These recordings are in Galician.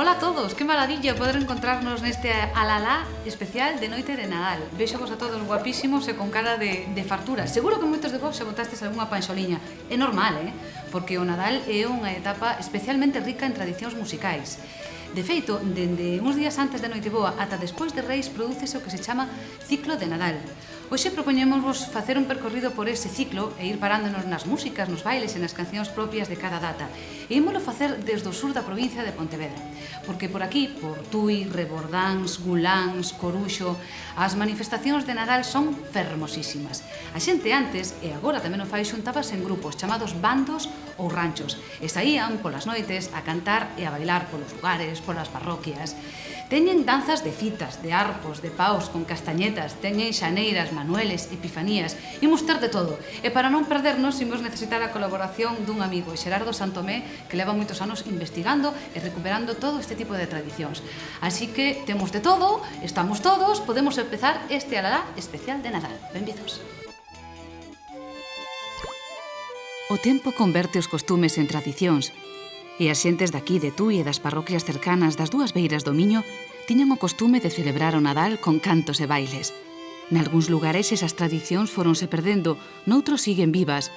Ola a todos, que maravilla poder encontrarnos neste alalá especial de noite de Nadal. Vexo vos a todos guapísimos e con cara de fartura. Seguro que moitos de vos se botastes algunha panxoliña. É normal, porque o Nadal é unha etapa especialmente rica en tradicións musicais. De feito, dende uns días antes de Noiteboa ata despois de Reis prodúcese o que se chama ciclo de Nadal. Hoxe propoñémosvos facer un percorrido por ese ciclo e ir parándonos nas músicas, nos bailes e nas cancións propias de cada data. E ímolo facer desde o sur da provincia de Pontevedra, porque por aquí, por Tui, Rebordáns, Guláns, Coruxo, as manifestacións de Nadal son fermosísimas. A xente antes, e agora tamén o fai, xuntábase en grupos chamados bandos ou ranchos, e saían polas noites a cantar e a bailar polos lugares, polas parroquias. Teñen danzas de fitas, de arpos, de paus con castañetas, teñen xaneiras, manueles, epifanías, imos ter de todo. E para non perdernos, imos necesitar a colaboración dun amigo, Xerardo Santomé, que leva moitos anos investigando e recuperando todo este tipo de tradicións. Así que temos de todo, estamos todos, podemos empezar este alalá especial de Nadal. Benvidos. O tempo converte os costumes en tradicións, e as xentes daqui de Tui e das parroquias cercanas das dúas beiras do Miño tiñan o costume de celebrar o Nadal con cantos e bailes. Nalgúns lugares esas tradicións foronse perdendo, noutros siguen vivas,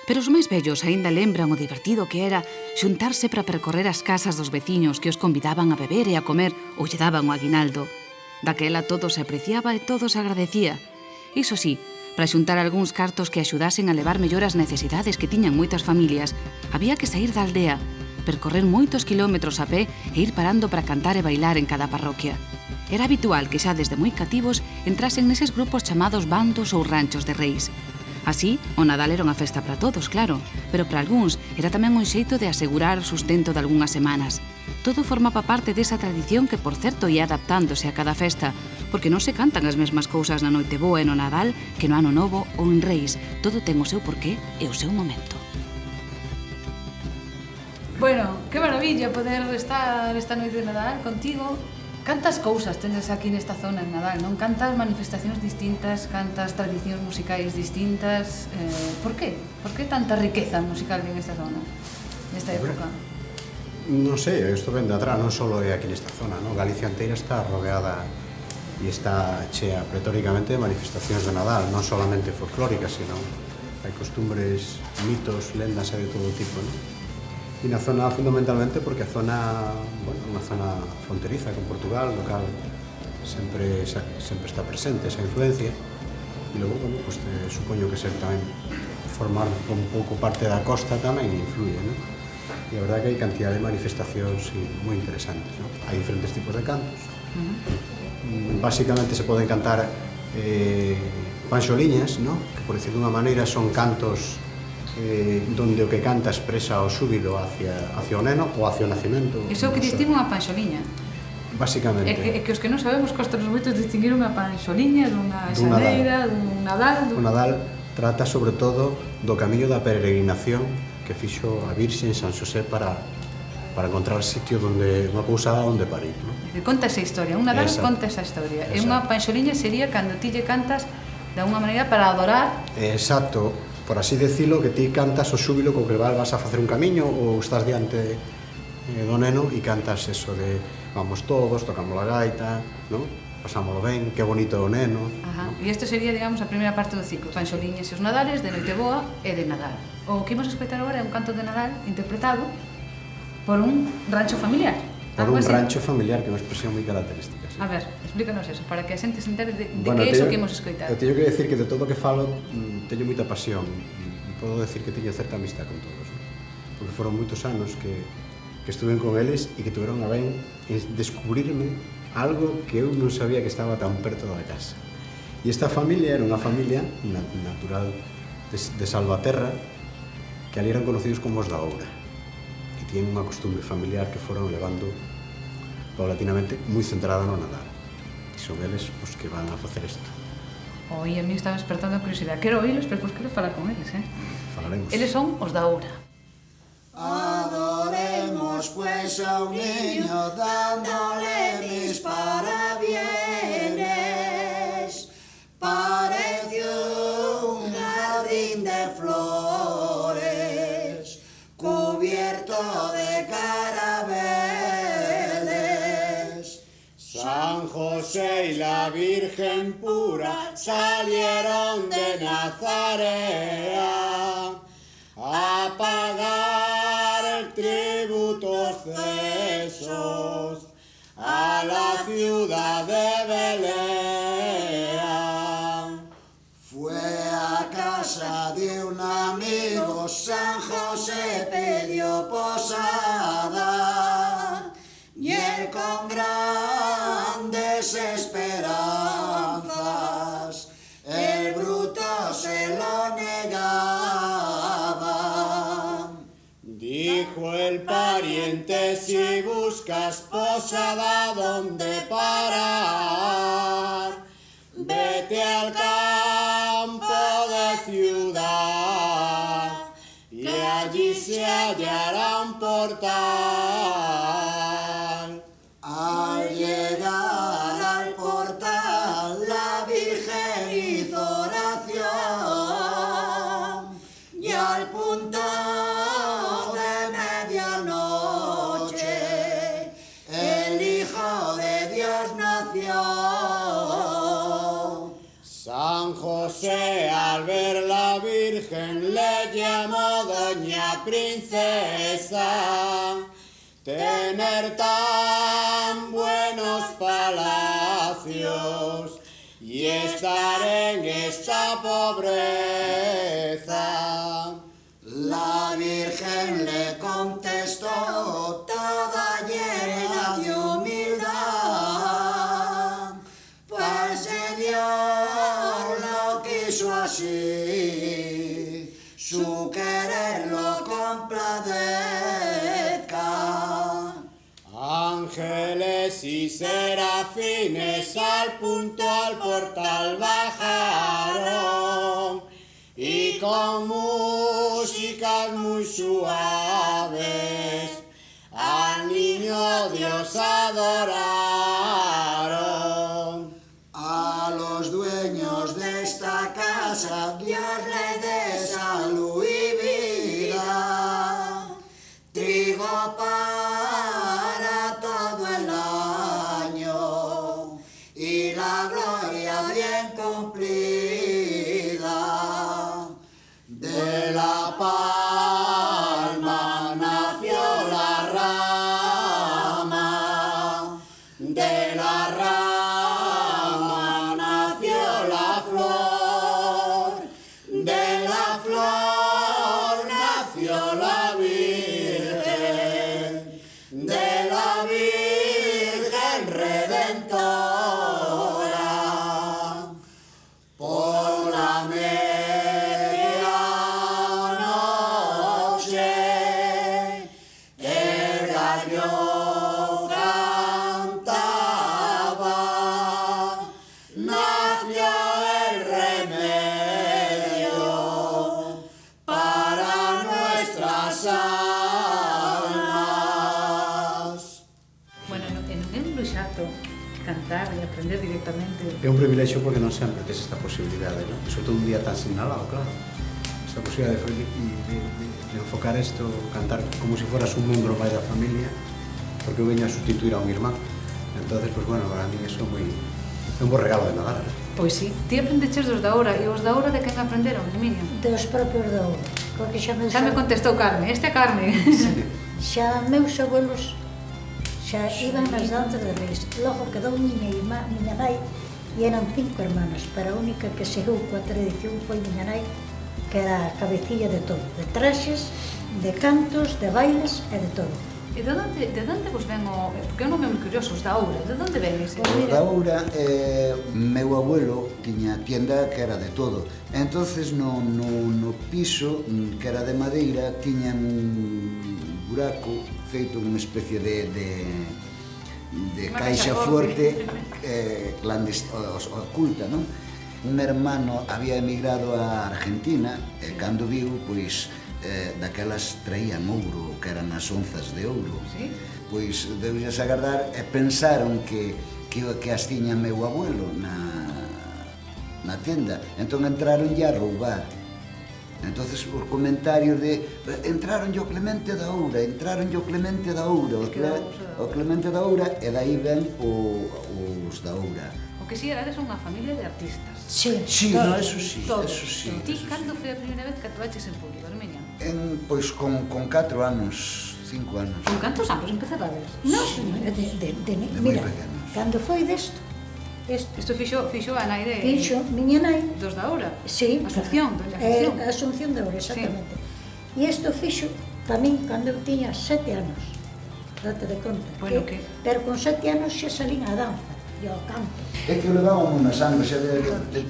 pero os máis vellos aínda lembran o divertido que era xuntarse para percorrer as casas dos veciños que os convidaban a beber e a comer ou lle daban o aguinaldo. Daquela todo se apreciaba e todo se agradecía. Iso sí, para xuntar algúns cartos que axudasen a levar mellor as necesidades que tiñan moitas familias, había que saír da aldea, percorrer moitos kilómetros a pé e ir parando para cantar e bailar en cada parroquia. Era habitual que xa desde moi cativos entrasen neses grupos chamados bandos ou ranchos de reis. Así, o Nadal era unha festa para todos, claro, pero para algúns era tamén un xeito de asegurar o sustento de algunhas semanas. Todo formaba parte desa tradición que, por certo, ia adaptándose a cada festa, porque non se cantan as mesmas cousas na Noiteboa e no Nadal que no Ano Novo ou en Reis. Todo ten o seu porqué e o seu momento. Bueno, que maravilla poder estar esta noite de Nadal contigo. Cantas cousas tendes aquí nesta zona en Nadal, non? Cantas manifestacións distintas, cantas tradicións musicais distintas. Por qué? Por que tanta riqueza musical en esta zona, nesta época? Non sei, isto ven de atrás, non só é aquí nesta zona, non? Galicia inteira está rodeada e está chea pretóricamente de manifestacións de Nadal, non solamente folclóricas, sino hai costumbres, mitos, lendas e de todo tipo, non? E na zona fundamentalmente porque a zona, bueno, unha zona fronteriza con Portugal, no cal sempre está presente esa influencia, e logo, bueno, pues, supoño que ser tamén formar un pouco parte da costa tamén influye, non? E a verdade que hai cantidad de manifestacións moi interesantes, non? Hai diferentes tipos de cantos. Básicamente se poden cantar panxoliñas, non? Que por decir dunha maneira son cantos donde o que canta expresa o xúbilo hacia o neno ou hacia o nacimento. Iso é o que distingue unha panxoliña. Básicamente. É que os que non sabemos costanos moitos distinguir unha panxoliña dunha xaneira, dun Nadal. O Nadal trata sobre todo do camiño da peregrinación que fixo a Virxen San Xosé para encontrar sitio donde unha pousada onde parir, non? Conta esa historia, un Nadal conta esa historia. E unha panxoliña sería cando ti lle cantas de alguna maneira para adorar. Exacto. Por así decirlo, que ti cantas o xúbilo co que vas a facer un camiño ou estás diante do neno e cantas eso de vamos todos, tocamos a gaita, non? Pasámoslo ben, que bonito o neno. E isto sería, digamos, a primeira parte do ciclo, panxoliñas e os Nadales de Noiteboa e de Nadal. O que imos escoitar agora é un canto de Nadal interpretado por un rancho familiar. Por un rancho familiar, que é unha expresión moi característica. A ver, explícanos eso, para que a xente se entere de que é iso que imos escoitar. Eu teño que decir que de todo o que falo teño moita pasión e podo decir que teño certa amistad con todos, porque foron moitos anos que estuve con eles e que tuveron a ben descubrirme algo que eu non sabía que estaba tan perto da casa. E esta familia era unha familia natural de Salvaterra, que ali eran conocidos como os da Oura, e tiñen unha costumbre familiar que foron levando paulatinamente moi centrada no Nadal. E son eles os que van a facer isto. Oi, a mí estaba despertando a curiosidade. Quero oílos, pero depois quero falar con eles, Falaremos. Eles son os da Oura. Adoremos pues a un niño dándole mis parabienes. Pareció un jardín de flores cubierto de carabeles. la Virgen pura salieron de Nazaret a pagar tributos cesos a la ciudad de Belén. Fue a casa de un amigo, San José pidió posada, y él con grandes esperanzas, el bruto se lo negaba. Dijo el pariente, si buscas posada donde parar, vete al campo de ciudad, y allí se hallará un portal. Al llegar al portal, la Virgen hizo oración, y al punto de medianoche el Hijo de Dios nació. San José, al ver la Virgen, le llamó Doña Princesa. Tener tan buenos palacios y estar en esta pobreza. La Virgen le contestó, toda llena de humildad, pues Dios lo quiso así, su querer lo compadezca. Ángeles y serafines al portal bajaron, y con músicas muy suaves al niño Dios adoraron. A los dueños de esta casa Dios le dé salud y vida, trigo para todo el año y la gloria bien cumplida. De la palma nació la rama, de la rama nació la flor, de la flor nació la Virgen, de la Virgen Redentora. Por la medianoche el gallo cantaba, nació el remedio para nuestras almas. Bueno, non é un luxazo cantar e aprender directamente. É un privilexio porque non sempre tes esta posibilidade, non? E sobre todo un día tan sinalado, claro. Esta posibilidade de enfocar isto, cantar como se foras un membro máis da familia, porque eu veño a sustituir a un irmán. Entonces, pues bueno, para mí eso é un bo regalo de Nadal. Pois sí, ti aprendeches dos da hora, e os da hora de quen aprenderon, Emilia? Dos propios da hora, porque xa me contestou Carme, este é Carme. Sí. xa meus abuelos xa iban nas danzas de reis. Logo quedou miña nai, e eran 5 hermanas, pero a única que seguiu coa tradición foi miña nai, que era a cabecilla de todo, de traxes, de cantos, de bailes e de todo. E de onde vos ven o... Porque é un nome moi curioso, os da Oura, de onde ven ese? Os da Oura, meu abuelo tiña tienda que era de todo. Entonces no piso, que era de madeira, tiñan un buraco feito unha especie de caixa forte oculta, non? Un hermano había emigrado a Argentina e cando viu, pois, daquelas traían ouro, que eran as onzas de ouro. Sí? Pois deulles agardar e pensaron que as tiña meu abuelo na tienda. Entón entraron a roubar. Entonces os comentarios de entraron o Clemente da Oura, o Clemente da Oura, e dai ven os da Oura. O O que si erades unha familia de artistas. Sí, Sí, todo, no, eso sí, todo. eso sí. Ti, cando foi a primeira vez que actuaches en público, Herminia? Pois con 4 anos, 5 anos. Con cantos anos empezabades? No, de moi mira, pequenos. cando foi desto, Isto fixo a nai de... fixo miña nai, Dos da hora? sí, Asunción, doña Asunción. a Asunción de Ouro, exactamente. E isto fixo tamén cando eu tiña 7 anos, date de conta. Bueno, que? Pero con 7 anos xa salín á danza e ao canto. É que o levábamos na sangre, xa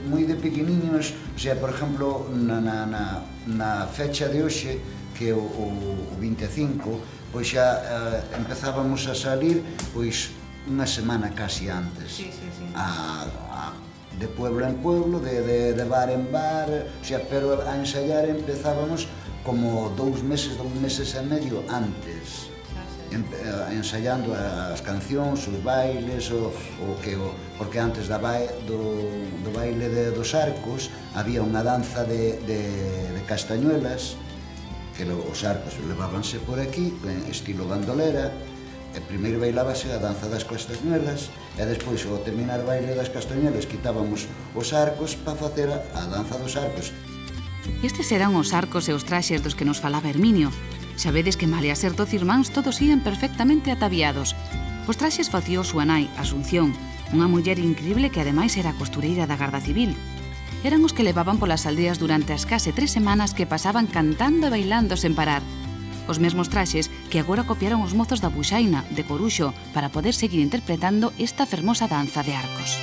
moi de pequeniños, o sea, por exemplo, na fecha de hoxe, que é o 25, pois xa empezábamos a salir, pois, unha semana casi antes. Sí. De pueblo en pueblo, de bar en bar, o sea, pero a ensayar empezábamos como 2 meses e medio antes. Ensayando as cancións, os bailes, porque antes do baile dos arcos había unha danza de castañuelas, que os arcos levábanse por aquí, estilo bandolera, e primeiro bailábase a danza das castañuelas, e despois, ao terminar o baile das castañuelas, quitábamos os arcos para facer a danza dos arcos. Estes eran os arcos e os traxes dos que nos falaba Herminio. Sabedes que malia ser 12 irmáns todos ían perfectamente ataviados. Os traxes facía súa nai, Asunción, unha muller increíble que ademais era costureira da Garda Civil. Eran os que levaban polas aldeas durante as case 3 semanas que pasaban cantando e bailando sen parar. Os mesmos traxes que agora copiaron os mozos da Buxaina, de Coruxo, para poder seguir interpretando esta fermosa danza de arcos.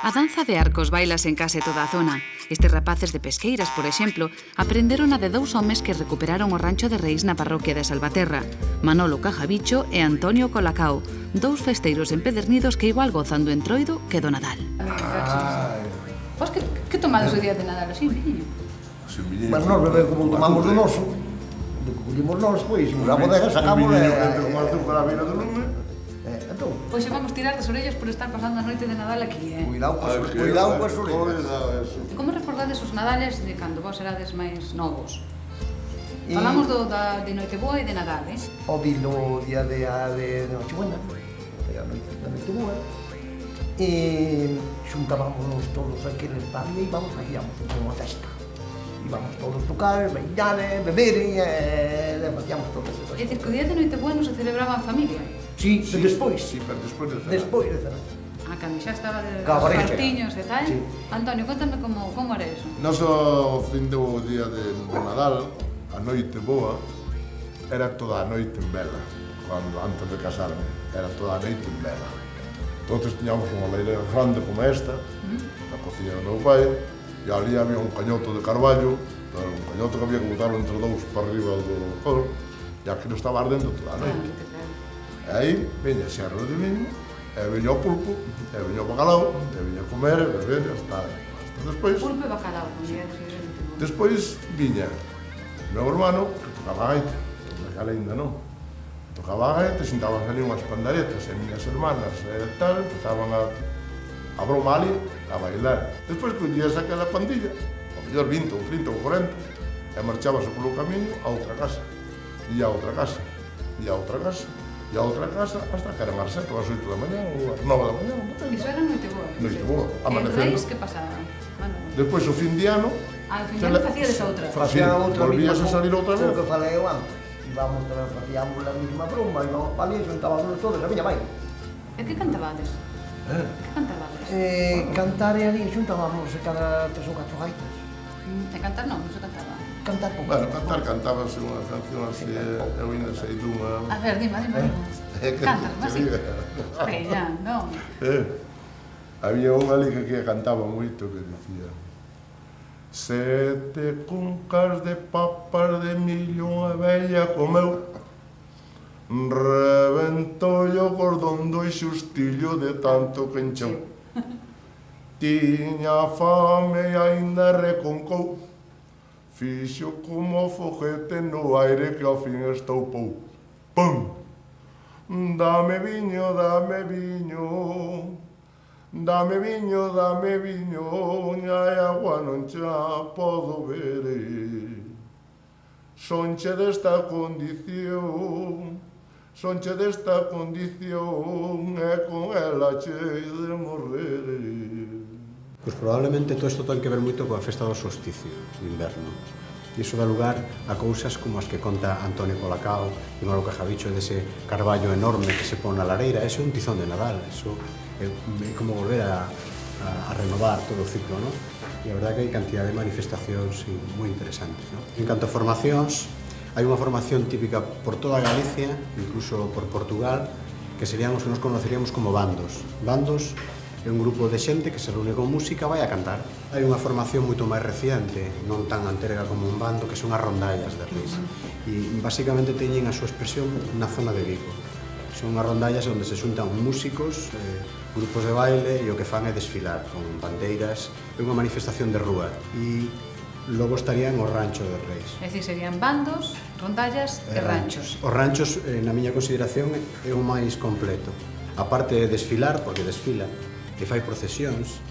A danza de arcos bailase en case toda a zona. Estes rapaces de Pesqueiras, por exemplo, aprenderon a de dous homes que recuperaron o rancho de Reis na parroquia de Salvaterra, Manolo Cajabicho e Antonio Colacao, dous festeiros empedernidos que igual gozan do entroido que do Nadal. Vos que tomades o día de Nadal, así, viño? Mas nós bebemos como tomamos do noso, do que collimos nós, pois, a bodega sacamos con azúcar a beira do lume. Entón, Pois se vamos tirar das orellas por estar pasando a noite de Nadal aquí, cuidado coas orellas. Como recordades os Nadales de cando vos erades máis novos? Falamos de Noiteboa e de Nadal, O dilo día de Nochebuena, a noite boa, e xuntábamos todos aqueles tal e íbamos, facíamos unha festa. Íbamos todos tocar, bailar, beber e facíamos todas esas É dicir, que o día de Noiteboa non se celebraba en familia? Sí, despois. Sí, pero despois de cenar. Despois de cenar. Cando xa estaba de Cabarecha. partiños e tal. Sí. Antonio, contame como era eso. Nos o fin do día de Nadal, a noite boa, era toda a noite en vela, cando antes de casarme, era toda a noite en vela. Entonces tiñamos unha leira grande como esta, na cociña do meu pai, e ali había un cañoto de carballo, un cañoto que había que botarlo entre dous para arriba do coro, e aquilo estaba ardendo toda a noite. E aí veña xerro de viño, e veña o pulpo, e veña o bacalao, e veña a comer, e beber, hasta despois. Pulpo e bacalao, como día de Noiteboa. Despois viña meu hermano, que tocaba a gaita, naquela ainda non. Tocaba a gaita, xuntaban ali unhas pandaretas, e miñas hermanas e tal, empezaban a broma ali, a bailar. Despois collías aquela pandilla, ao mellor 20 ou 30 ou 40, e marchábase polo camiño a outra casa, e a outra casa, e a outra casa, e a outra casa, hasta que eran as 7 ou as 8 da mañá, ou as 9 da mañá, non depende. Iso era Noiteboa. Noiteboa, E amanecendo. Reis, que pasaba? Bueno, Despois, o fin de ano, ao final facíades outra. Facían outra volvías a salir outra vez. O que falei eu antes. Íbamos, facíamos a mesma broma, íbamos para ali, xuntábamos todos, a miña mãe. E que cantabades? Que cantabades? Cantar e ali xuntábamos cada 3 ou 4 gaitas. E cantar non se cantaba. Cantar pouco. bueno, cantábase unha canción así, eu ainda sei dunha. A ver, dime. Cantas, mas sí. Veña, non. Había un ali que cantaba moito que dicía: 7 cuncas de papas de millo unha vella comeu, reventou o cordón do xustillo de tanto que encheu. Tiña fame e aínda reconcou, fixo como o foguete no aire que ao fin estoupou. Pum! Dame viño, dame viño, dame viño, dame viño, ai agua non xa podo ver. Sonche desta condición, e con ela chei de morrer. Pois probablemente todo isto ten que ver moito coa festa do solsticio de inverno. E iso dá lugar a cousas como as que conta Antonio Colacao e Manolo Cajabicho, dese carballo enorme que se pon na lareira. Eso é un tizón de Nadal, eso é como volver a renovar todo o ciclo, non? E a verdade que hai cantidad de manifestacións moi interesantes, non? En canto a formacións, hai unha formación típica por toda Galicia, incluso por Portugal, que serían os que nos conoceríamos como bandos. Bandos é un grupo de xente que se reúne con música e vai a cantar. Hai unha formación moito máis reciente, non tan anterga como un bando, que son as rondallas de Reis. E basicamente teñen a súa expresión na zona de Vigo. Son as rondallas onde se xuntan músicos, grupos de baile, e o que fan é desfilar con bandeiras. É unha manifestación de rúa. E logo estarían os ranchos de Reis. É dicir, serían bandos, rondallas e ranchos. Os ranchos, na miña consideración, é o máis completo. A parte de desfilar, porque desfila, e fai procesións,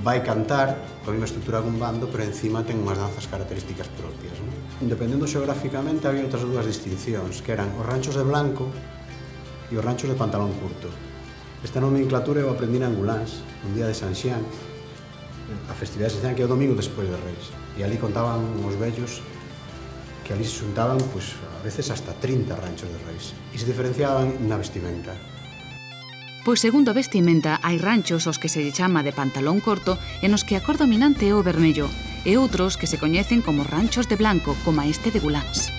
vai cantar, coa mesma estrutura que un bando, pero encima ten unhas danzas características propias, non? Dependendo xeográficamente, había outras dúas distincións, que eran os ranchos de Blanco e os ranchos de pantalón curto. Esta nomenclatura eu aprendi na Anguláns, un día de San Xián, a festividade de San Xián, que é o domingo despois de Reis. E ali contaban os vellos que ali se xuntaban, pois, a veces hasta 30 ranchos de Reis. E se diferenciaban na vestimenta. Pois segundo a vestimenta, hai ranchos aos que se lle chama de pantalón corto e nos que a cor dominante é o vermello, e outros que se coñecen como ranchos de blanco, como este de Guláns.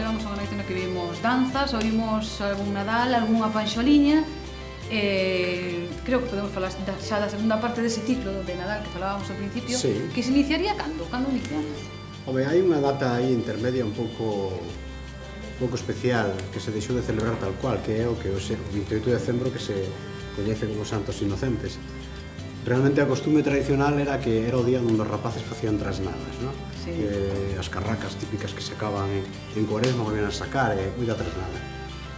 levamos unha noite na que vimos danzas, oímos algún Nadal, algunha panxoliña. Creo que podemos falar xa da segunda parte dese ciclo de Nadal que falábamos ao principio, que se iniciaría cando? Cando iniciamos? Home, hai unha data aí intermedia un pouco especial que se deixou de celebrar tal cual, que é o 28 de decembro, que se coñece como Santos Inocentes. Realmente a costume tradicional era que era o día onde os rapaces facían trasnadas, non? Sí. As carracas típicas que sacaban en Cuaresma volvían a sacar, moita trasnada.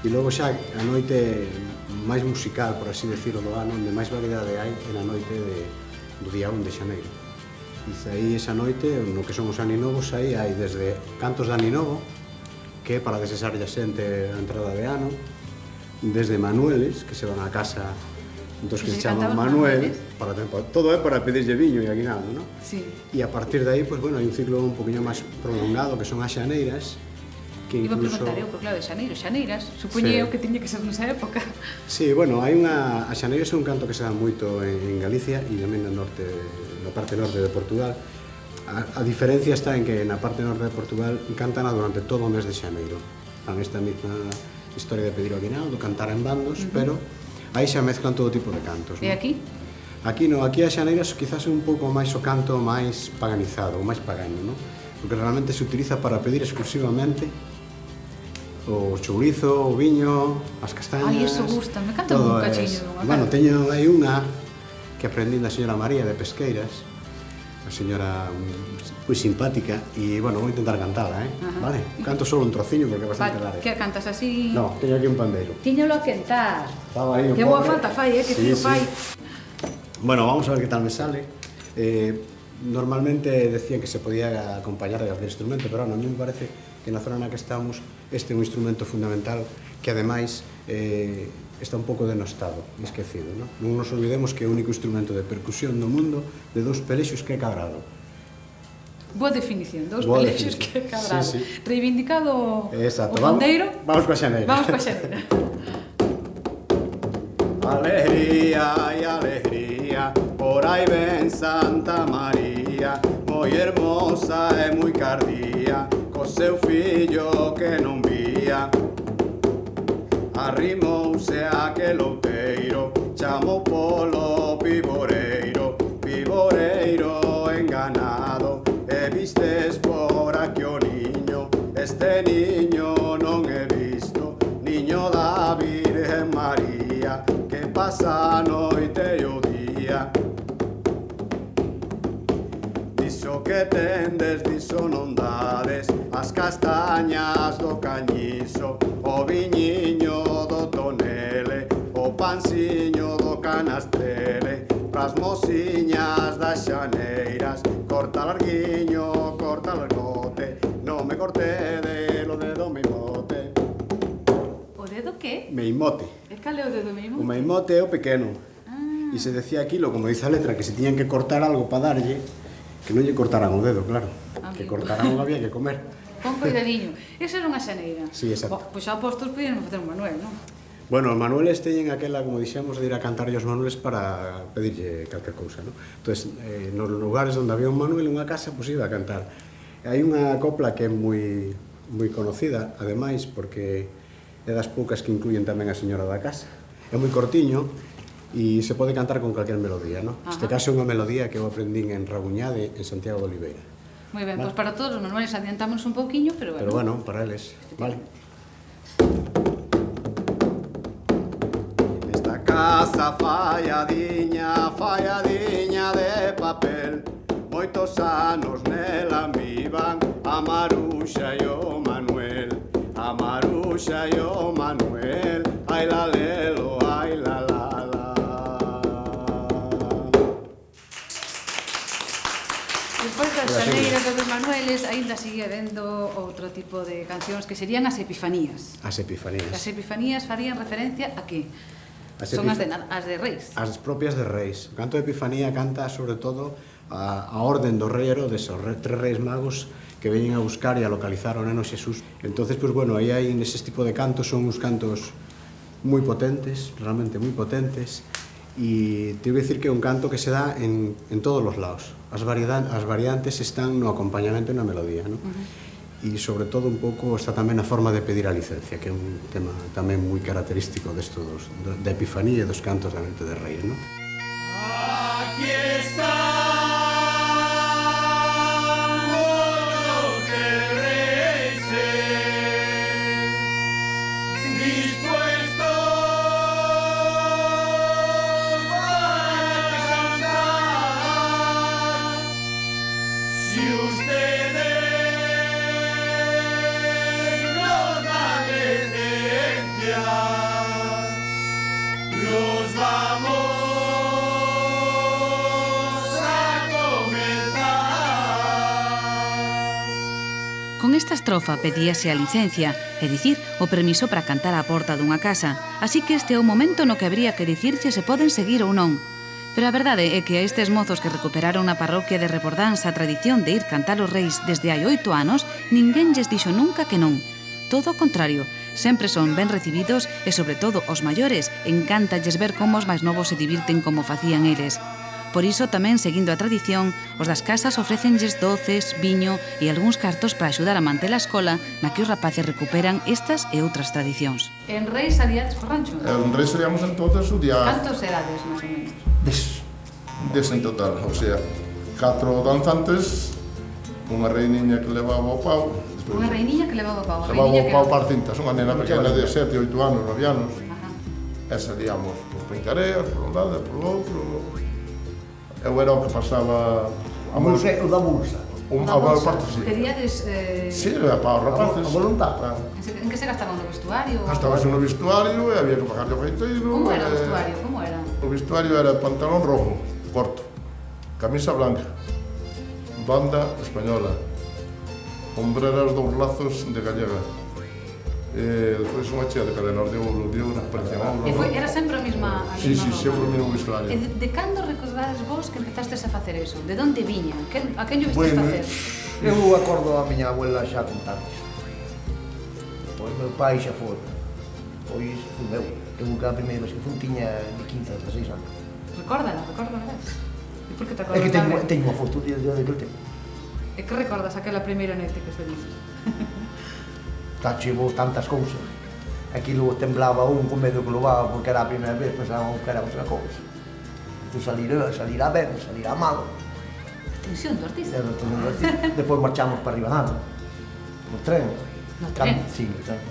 E logo xa a noite máis musical, por así decirlo, do ano, onde máis variedade hai é na noite do día 1 de xaneiro. Dice aí esa noite, no que son os aninovos, aí hai desde cantos de aninovo, que é para desesarlle a xente a entrada de ano, desde manueles, que se van a casa dos que se chaman Manuel, todo é para pedirlle viño e aguinaldo, non? Sí. E a partir de aí, pues bueno, hai un ciclo un poquinho máis prolongado, que son as xaneiras, que Iba a incluso... preguntar eu, porque claro, de xaneiro, xaneiras, supoñía eu que tiña que ser nesa época. Sí, bueno, hai unha... A xaneiras é un canto que se dá moito en Galicia e tamén na parte norte de Portugal. A diferencia está en que na parte norte de Portugal cantana durante todo o mes de xaneiro. Fan esta mesma historia de pedir o aguinaldo, cantar en bandos, pero aí xa mezclan todo tipo de cantos. E aquí? Aquí non, aquí as xaneiras quizás é un pouco máis o canto máis paganizado, ou máis pagano, non? Porque realmente se utiliza para pedir exclusivamente o chourizo, o viño, as castañas... Ai, eso gusta, me canta un cachiño dunha Bueno, cara. teño aí unha que aprendí da señora María de Pesqueiras, a señora moi simpática, e, bueno, vou intentar cantala, vale? Canto solo un trociño porque é bastante larga. Que cantas así? No, teño aquí un pandeiro. Tiñolo a quentar. Estaba aí o Que boa pobre. falta fai, que Sí, tío sí. fai. Bueno, vamos a ver que tal me sale. Normalmente decían que se podía acompañar de cualquier instrumento, pero a mí me parece que na zona na que estamos este é un instrumento fundamental que ademais está un pouco denostado e esquecido, non? Non nos olvidemos que é o único instrumento de percusión no mundo de dous pelexos que é cadrado. Boa definición, dous Boa pelexos definición. que cadrado. Sí, sí. Reivindicado Exacto. o pandeiro. Vamos coa xaneira. Vamos coa xaneira. Alegría y alegría, por ahí ven Santa María, moi hermosa e moi cardía, co seu fillo que non vía. Arrimouse aquel outeiro, chamou polo piboreiro, piboreiro enganado, e vistes por aquí o niño, este niño non he visto, niño da Virgen María, que pasa a noite e o día. Diso que tendes, diso non dades, as castañas do cañizo, o viñiño do tonele, o panciño do canastrele, pras mociñas das xaneiras, corta larguiño, corta largote, non me cortede lo dedo meimote. O dedo que? Meimote. E cal é o dedo mesmo? O meimote é o pequeno. E se decía aquilo, como dice a letra, que se tiñan que cortar algo para darlle, que non lle cortaran o dedo, claro. Que cortaran o que había que comer. Con cuidadiño. Esa era unha xaneira. Sí, exacto. Pois xa postos podían facer un Manuel, non? Bueno, os manueles teñen aquela, como dixemos, de ir a cantarlle os manueles para pedirlle calquer cousa, non? Entón, nos lugares onde había un manuel, unha casa, pois iba a cantar. Hai unha copla que é moi conocida, ademais, porque é das poucas que incluyen tamén a señora da casa. É moi cortiño e se pode cantar con calquer melodía, non? Este caso é unha melodía que eu aprendín en Rabuñade, en Santiago de Oliveira. Moi ben, pois para todos os manuales adiantámonos un pouquiño, pero bueno. Pero bueno, para eles, vale. Esta casa falladiña, falladiña de papel, moitos anos nela vivan a Maruxa e o Manuel, a Maruxa e o Manuel, ai la lelo, ai la la la. Despois das xaneiras dos manueles, aínda sigue habendo outro tipo de cancións que serían as epifanías. As epifanías. As epifanías farían referencia a que? Son as de Reis. As propias de Reis. O canto de Epifanía canta sobre todo a orden do rei Herodes, os tres reis magos que veñen a buscar e a localizar ao neno Xesús. Entonces, pues bueno, aí hai nese tipo de cantos, son uns cantos moi potentes, realmente moi potentes, e te vou dicir que é un canto que se dá en todos os lados. As variantes están no acompañamento e na melodía, non? e sobre todo un pouco está tamén a forma de pedir a licencia, que é un tema tamén moi característico desto da Epifanía e dos cantos da Noite de Reis, non? Aquí está. Con esta estrofa pedíase a licencia, é dicir, o permiso para cantar á porta dunha casa, así que este é o momento no que habría que dicirche se poden seguir ou non. Pero a verdade é que a estes mozos que recuperaron na parroquia de Rebordáns a tradición de ir cantar os reis desde hai 8 anos, ninguén lles dixo nunca que non. Todo o contrario, sempre son ben recibidos e, sobre todo, os maiores, encántalles ver como os máis novos se divirten como facían eles. Por iso, tamén, seguindo a tradición, os das casas ofrécenlles doces, viño e algúns cartos para axudar a manter a escola na que os rapaces recuperan estas e outras tradicións. En Reis salíades por rancho? En Reis salíamos entonces o día... Cantos erades, máis ou menos? Des en total, o sea, 4 danzantes, unha reiniña que levaba o pau... Unha reiniña que levaba o pau. Levaba o pau para cintas, unha nena pequena de 7, 8 anos, 9 anos. E salíamos por Pencareas, por un lado, por outro... Eu era o que pasaba... O da bolsa. A maior parte, sí. Pedíades... Sí, era para os rapaces. A voluntad. En que se gastaban no vestuario? Gastabase no vestuario e había que pagarle o feiteiro. Como era o vestuario? Como era? O vestuario era pantalón rojo, corto, camisa blanca, banda española, hombreras 2 lazos de gallega, despois unha chea de cadenas de ouro, parecían ouro. E era sempre a mesma roupa? Sí, sempre o mesmo vestuario. E de cando recordades vos que empezastes a facer eso? De onde viña? A quen lle vistes facer? Eu acordo a miña abuela xa contar iso. Pois meu pai xa foi. Pois eu que a primeira vez que fui tiña de 15 a 16 anos. Recórdala. E por que te É que acordas? teño unha foto de aquel tempo. E que recordas aquela primeira noite que se dices? Tachevo tantas cousas. Aquilo temblaba un con medo que levaba porque era a primeira vez, pensaban que era outra cousa. Tu salirá ben, salirá mal. Tensión do artista. Depois marchamos para Ribadán, no tren. No tren? Sí, no tren.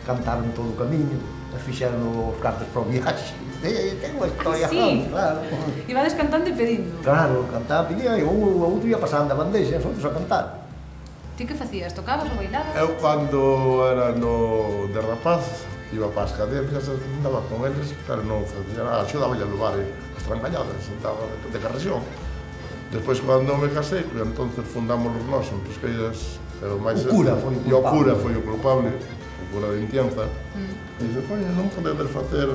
Cantaron todo o camiño, fixeron os cartos para o viaxe. Ten unha historia, sí. Claro. Ibades cantando e pedindo. Claro, cantaba, pedía, e o outro ia pasando a bandexa, os outros a cantar. Ti que facías? Tocabas ou bailabas? Eu cando era no de rapaz, iba para as cadencias, andaba con eles, pero non facía nada, axudaba a levar as trancalladas, sentaba de carresión. Despois, cando me casei, entonces fundamos os nós en Pesqueiras, o cura foi o culpable. E o cura foi o culpable, o cura de Intianza. E dixe, coño, non podedes facer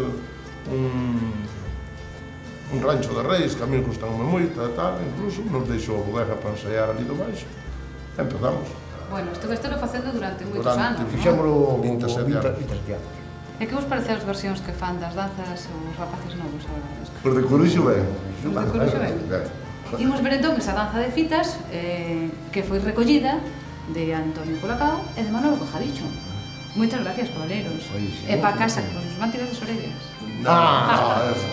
un rancho de reis, que a mí custanme moito e tal, incluso nos deixou a bodega para ensaiar ali do baixo. Empezamos. Bueno, estuveste facendo durante moitos anos, non? Fixémolo 27 anos. E que vos parece as versións que fan das danzas os rapaces novos agora? Por de Coruxo ben. Os de Coruxo ben. Imos ver entón esa danza de fitas que foi recollida de Antonio Colacao e de Manolo Cojadicho. Moitas gracias, cabaleiros. E pa casa, que vos van tirar das orellas. Eso.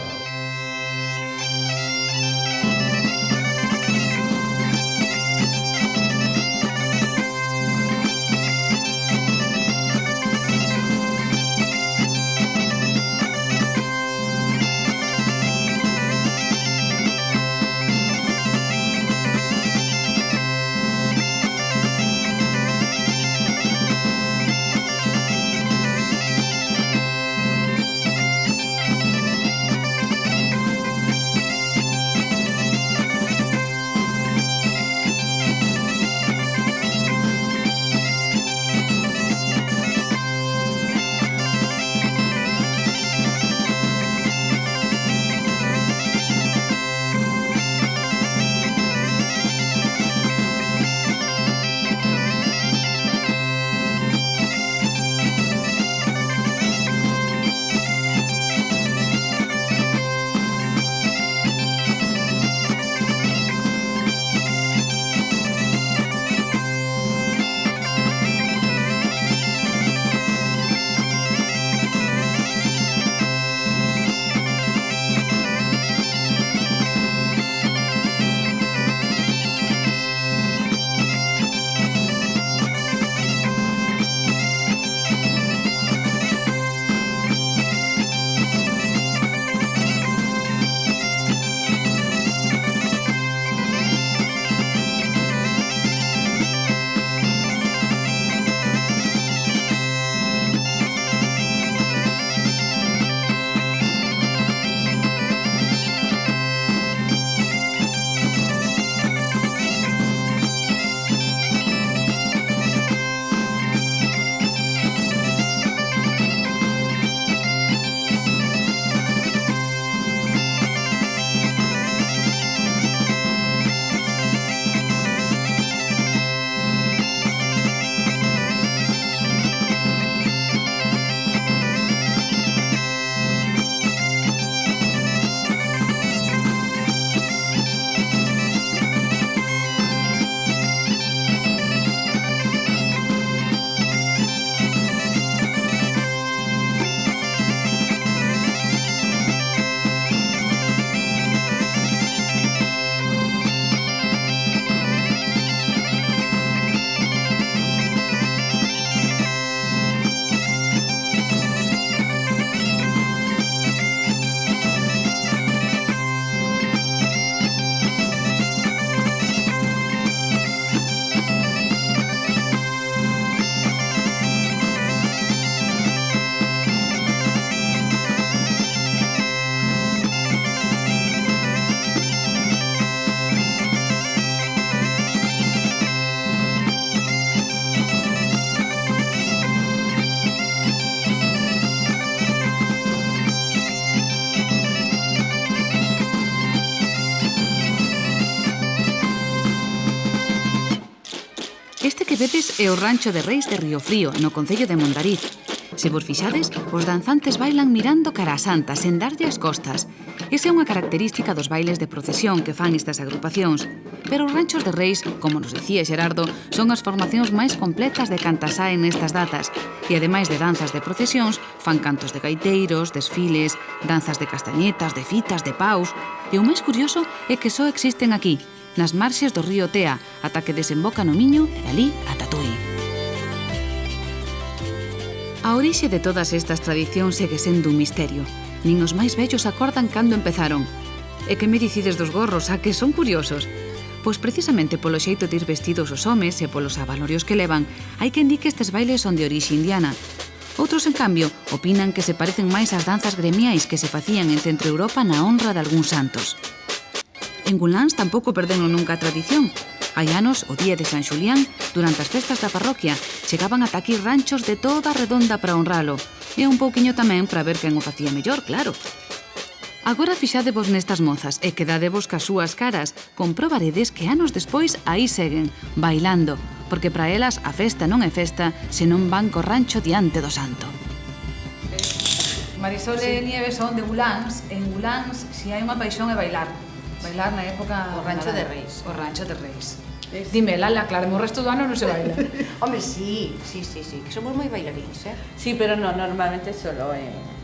que vedes é o Rancho de Reis de Río Frío, no concello de Mondariz. Se vos fixades, os danzantes bailan mirando cara a Santa, sen darlle as costas. Esa é unha característica dos bailes de procesión que fan estas agrupacións. Pero os ranchos de reis, como nos decía Xerardo, son as formacións máis completas de cantas saen nestas datas. E ademais de danzas de procesións, fan cantos de gaiteiros, desfiles, danzas de castañetas, de fitas, de paus. E o máis curioso é que só existen aquí, nas marxes do río Tea, ata que desemboca no Miño e dali ata Tui. A orixe de todas estas tradicións segue sendo un misterio. Nin os máis vellos acordan cando empezaron. E que me dicides dos gorros, a que son curiosos? Pois precisamente polo xeito de ir vestidos os homes e polos abalorios que levan, hai quen di que estes bailes son de orixe indiana. Outros, en cambio, opinan que se parecen máis ás danzas gremiais que se facían en Centro Europa na honra de algúns santos. En Guláns tampouco perderon nunca a tradición. Hai anos, o día de San Xulián, durante as festas da parroquia, chegaban ata aquí ranchos de toda a redonda para honralo, e un pouquiño tamén para ver quen o facía mellor, claro. Agora fixadevos nestas mozas e quedadevos cas súas caras, comprobaredes que anos despois aí seguen, bailando, porque para elas a festa non é festa se non van co rancho diante do santo. Marisol e Nieves son de Guláns. En Guláns, si hai unha paixón é bailar. Bailar na época... O Rancho de Reis. O Rancho de Reis. Dime, Lala, claro, o resto do ano non se baila. Hombre, sí, que somos moi bailarins, eh? Sí, pero no, normalmente solo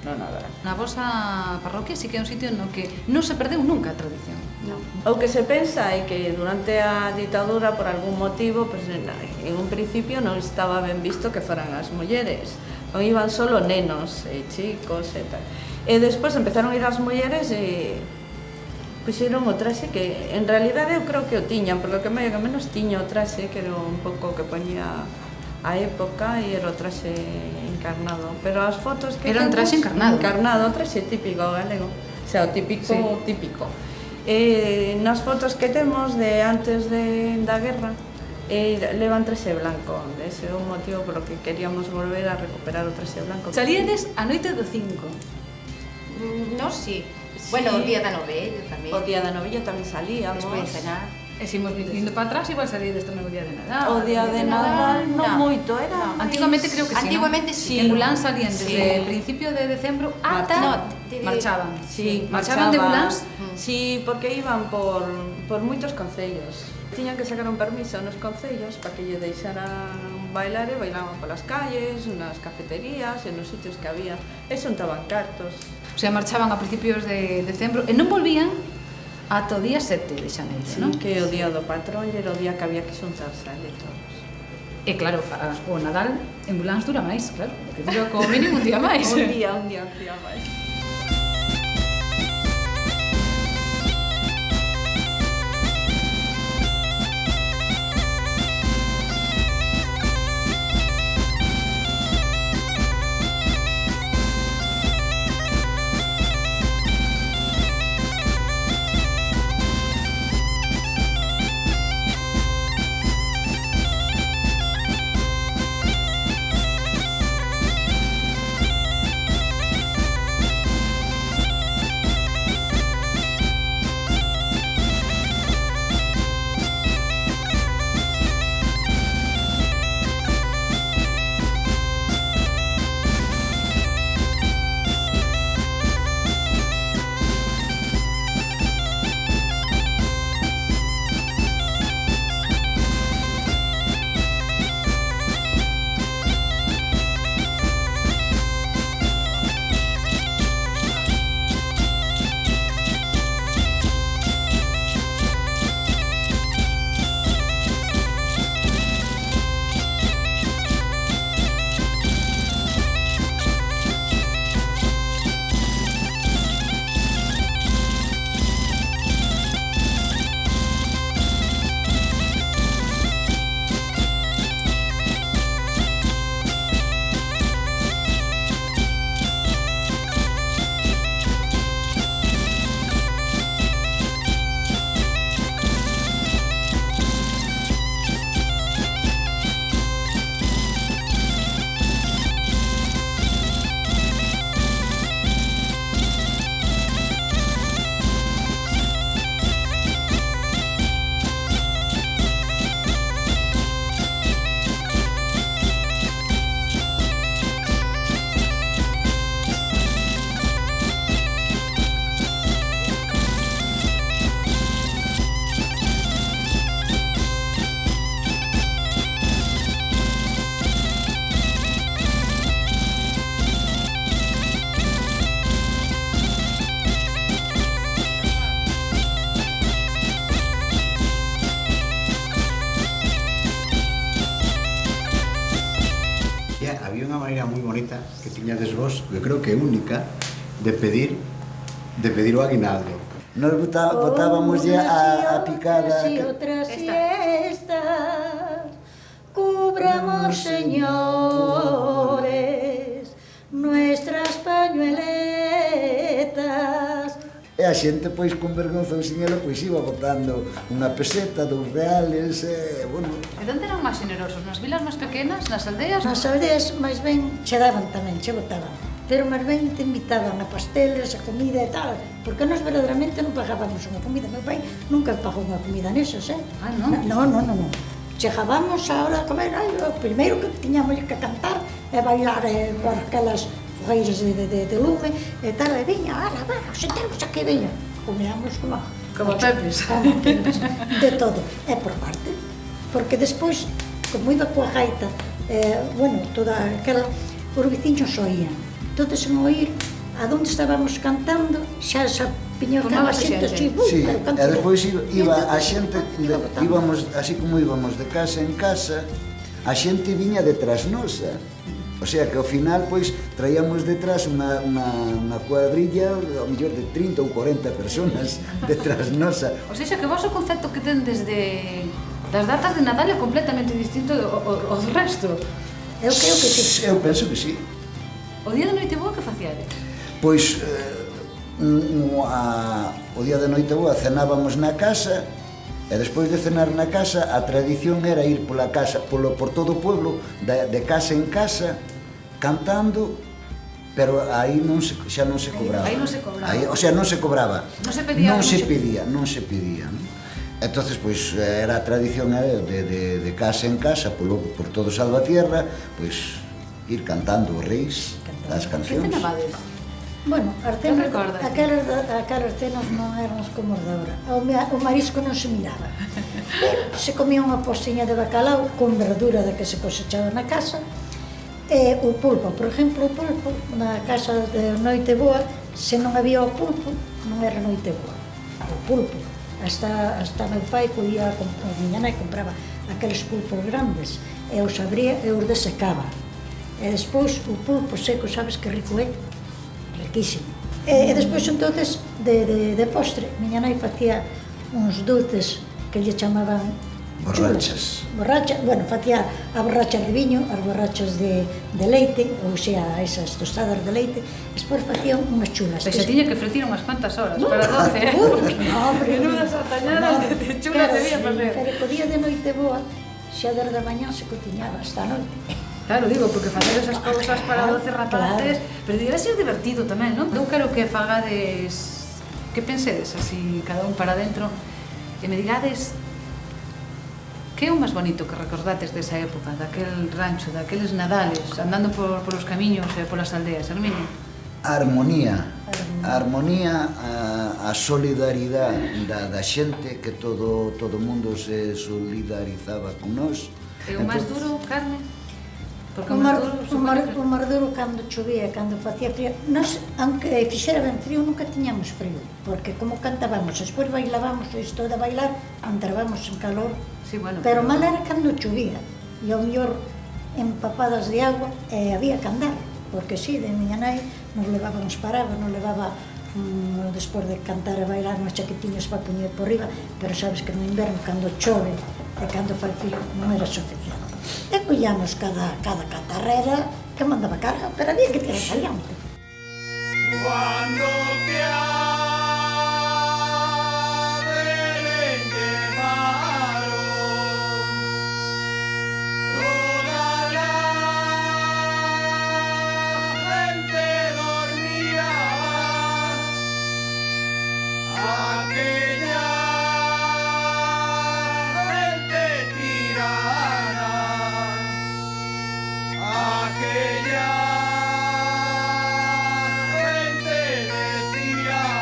no nada. Na vosa parroquia sí que é un sitio no que non se perdeu nunca a tradición. No. O que se pensa é que durante a ditadura, por algún motivo, pues, en un principio non estaba ben visto que foran as mulleres. Non iban solo nenos, chicos e tal. E despois empezaron a ir as mulleres e puxeron o traxe que, en realidade, eu creo que o tiñan, por lo que máis ou menos tiña o traxe, que era un pouco que poñía a época e era o traxe encarnado. Pero as fotos que era un traxe encarnado. Encarnado, o traxe típico galego. O sea, o típico, sí. Típico. Nas fotos que temos de antes da guerra, levan traxe blanco. Ese é un motivo por que queríamos volver a recuperar o traxe blanco. Salíades a noite do 5? No, sí. Bueno, o día da novella tamén. O día da novella tamén salíamos. Despois de cenar. E se imos indo para atrás, igual salíades tamén o día de Nadal. O día de Nadal non moito, era... Antigamente creo que sí, Antigamente sí. En Guláns salían desde principio de decembro ata... Marchaban. Sí, marchaban de Guláns? Sí, porque iban por moitos concellos. Tiñan que sacar un permiso nos concellos para que lle deixaran bailar e bailaban polas calles, nas cafeterías, en os sitios que había. E xuntaban cartos. O sea, marchaban a principios de decembro e non volvían ata o día 7 de xaneiro, sí, non? Que o día do patrón e o día que había que xuntarse ali todos. E claro, o Nadal en Guláns dura máis, claro, porque dura como mínimo un día máis. un día máis. tiñades vos, eu creo que única, de pedir o aguinaldo. Nos botábamos ya a picada. Y otras siestas, cubramos, señores, nuestras pañueletas. E a xente, pois, con vergonza señora, pois iba botando unha peseta, 2 reales, bueno. E onde eran máis generosos? Nas vilas máis pequenas? Nas aldeas? Nas aldeas, máis ben, che daban tamén, che botaban. Pero máis ben te invitaban a pasteles, a comida e tal, porque nós verdadeiramente non pagábamos unha comida. Meu pai nunca pagou unha comida nesas, Ah, non? Non. Chegábamos a hora de comer, o primeiro que tiñamos que cantar e bailar por aquelas fogueiras de lume e tal, e viña, ala, va, sentemos aquí, viña. Comíamos como Pepes. Como Pepes, de todo. E por parte, porque despois, como iba coa gaita, bueno, toda aquela, os veciños oían. Entonces, en oír a donde estábamos cantando, xa piñocaba a xente, Sí, e despois iba a xente, íbamos, así como íbamos de casa en casa, a xente viña detrás nosa. O sea que ao final, pois, traíamos detrás unha cuadrilla, ao mellor de 30 ou 40 personas detrás nosa. O sea, que vos o concepto que tendes das datas de Nadal é completamente distinto ao do resto. Eu creo que sí. Eu penso que sí. O día de Noiteboa que facíades? Pois, o día de Noiteboa cenábamos na casa, e despois de cenar na casa, a tradición era ir pola casa, por todo o pueblo, de casa en casa, cantando, pero aí xa non se cobraba. Aí non se cobraba. O sea, non se cobraba. Non se pedía. Non se pedía. Entonces, pois, era a tradición de casa en casa, por todo Salvatierra, pois, ir cantando os reis, as cancións. Que cenabades? Bueno, aquelas cenas non eran como as de agora. O marisco non se miraba. Se comía unha postiña de bacalao con verdura da que se cosechaba na casa. E o pulpo, por exemplo, o pulpo, na casa de Noiteboa, se non había o pulpo, non era Noiteboa. O pulpo. Hasta meu pai collía, a miña nai compraba aqueles pulpos grandes, e os abría e os desecaba. E despois o pulpo seco, sabes que rico é? Riquísimo. E despois, entonces, de postre, miña nai facía uns dulces que lle chamaban borrachas. Borrachas, bueno, facía as borrachas de viño, as borrachas de leite, ou sea, esas tostadas de leite, despois facían unhas chulas. Pois se tiña que fretir unhas cuantas horas para 12, menudas sartañadas de chulas debía facer. Pero o día de Noiteboa, xa desde a mañá se cociñaba hasta a noite. Claro, digo, porque facer esas cousas para 12 rapaces, pero debe ser divertido tamén, non? Eu quero que fagades, que pensedes así, cada un para dentro, e me digades que é o máis bonito que recordades desa época, daquel rancho, daqueles Nadales, andando polos camiños e polas aldeas, Herminio? A armonía, a solidaridade da xente, que todo o mundo se solidarizaba con nós. E o máis duro, Carmen? O máis duro cando chovía, cando facía frío. Nós, aunque fixera ben frío, nunca tiñamos frío, porque como cantábamos, despois bailábamos, isto de bailar, entrábamos en calor. Sí, bueno, pero mal era cando chovía, e ao mellor empapadas de agua, e había que andar, porque si, de miña nai nos levaba uns paraguas, nos levaba despois de cantar e bailar unhas chaquetiñas para poñer por riba, pero sabes que no inverno, cando chove e cando fai frío, non era suficiente. E collamos cada catarrera que mandaba carga, pero había que tirar caliente. Cuando te aquella gente decía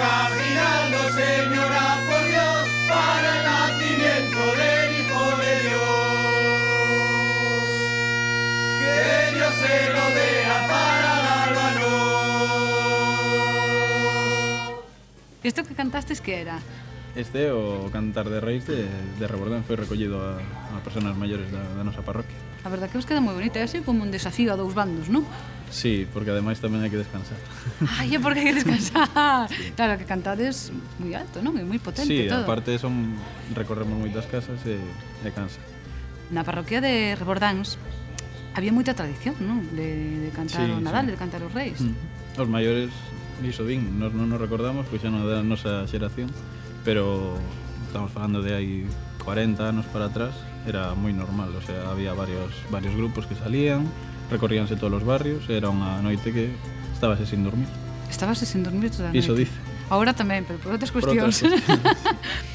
caminando, Señora, por Dios, para el nacimiento del Hijo de Dios. Que Dios se lo dea para darlo a nos. Isto que cantastes que era? Este é o Cantar de Reis de Rebordán, foi recollido a persoas maiores da nosa parroquia. A verdad que vos queda moi bonita, é así como un desafío a dous bandos, non? Sí, porque ademais tamén hai que descansar. Ai, é porque hai que descansar. Sí. Claro, que cantades moi alto, non? É moi potente sí, todo. Sí, aparte recorremos moitas casas e cansa. Na parroquia de Rebordáns había moita tradición, non? De cantar o Nadal, de cantar os Reis. Os maiores, iso din, non nos recordamos, pois xa non da nosa xeración, pero estamos falando de hai 40 anos para atrás, era moi normal, o sea, había varios grupos que salían, recorríanse todos os barrios, era unha noite que estábase sin dormir. Estábase sin dormir toda a noite? Iso dice. Ahora tamén, pero por outras cuestións.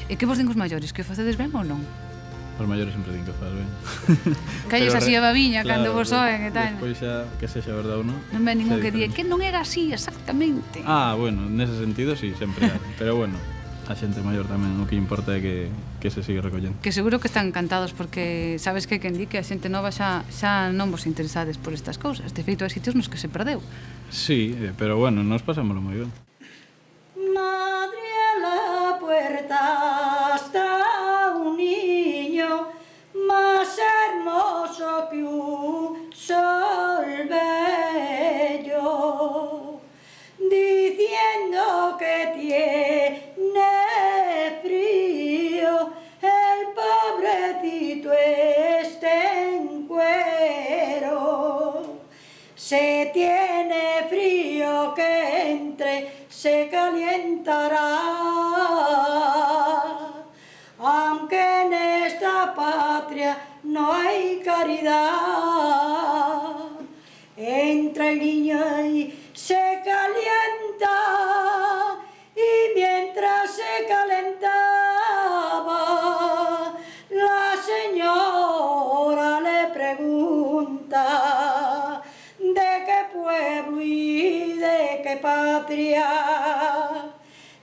E que vos din os maiores, que o facedes ben ou non? Os maiores sempre din que faz ben. Calles así a babiña, cando vos oen e tal. Despois xa, que sexa verdade ou non. Non ven ningún que diga, que non era así exactamente. Ah, bueno, nese sentido sí, sempre hai. Pero bueno, a xente maior tamén o que importa é que se sigue recollendo. Que seguro que están encantados porque sabes que quen di que a xente nova xa non vos interesades por estas cousas. De feito, hai sitios nos que se perdeu. Sí, pero bueno, nos pasámoslo moi ben. Madre, a la puerta está un niño más hermoso que un sol bello, diciendo que tiene frío el pobrecito en cuero. Se tiene frío que entre se calientará, aunque en esta patria no hay caridad. Entra el niño y se calienta, y mientras se calentaba, la señora le pregunta de qué pueblo y de qué patria.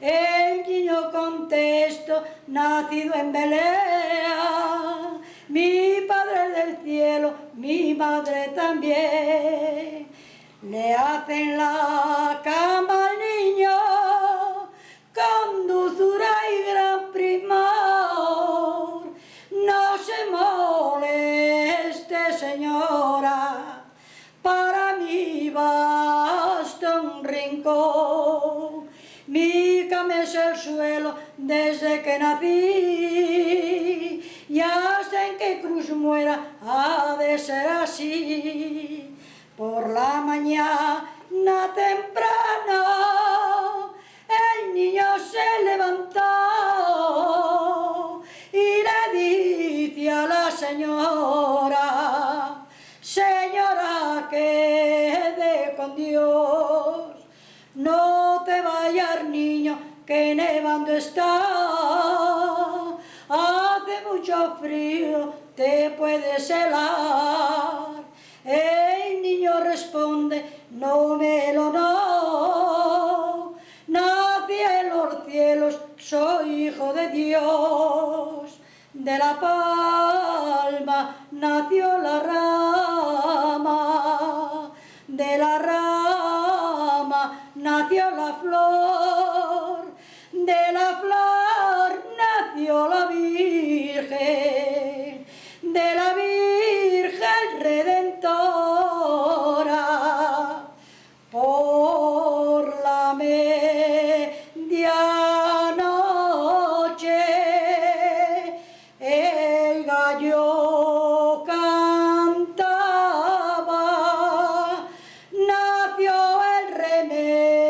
El niño contestó, nacido en Belén, mi padre del cielo, mi madre también. Le hacen la cama al niño con dulzura y gran primor. No se moleste, señora, para mí basta un rincón. Mi cama es el suelo desde que nací, y hasta en que cruz muera ha de ser así. Por la mañana temprano el niño se levantó y le dice a la señora: señora, quede con Dios, no te vayas, niño, que nevando está, hace mucho frío, te puedes helar. El niño responde: no me lo no, nací en los cielos, soy hijo de Dios. De la palma nació la rama, de la rama nació la flor, de la flor nació la Virgen, de la Virgen Redentora. Por la medianoche el gallo cantaba, nació el remedio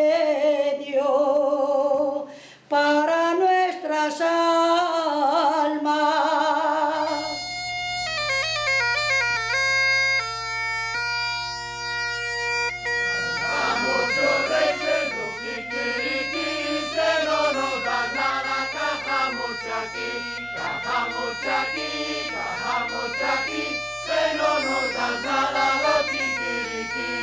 para nuestras almas. Cajamos aquí, se no nos da nada lo kikiriki.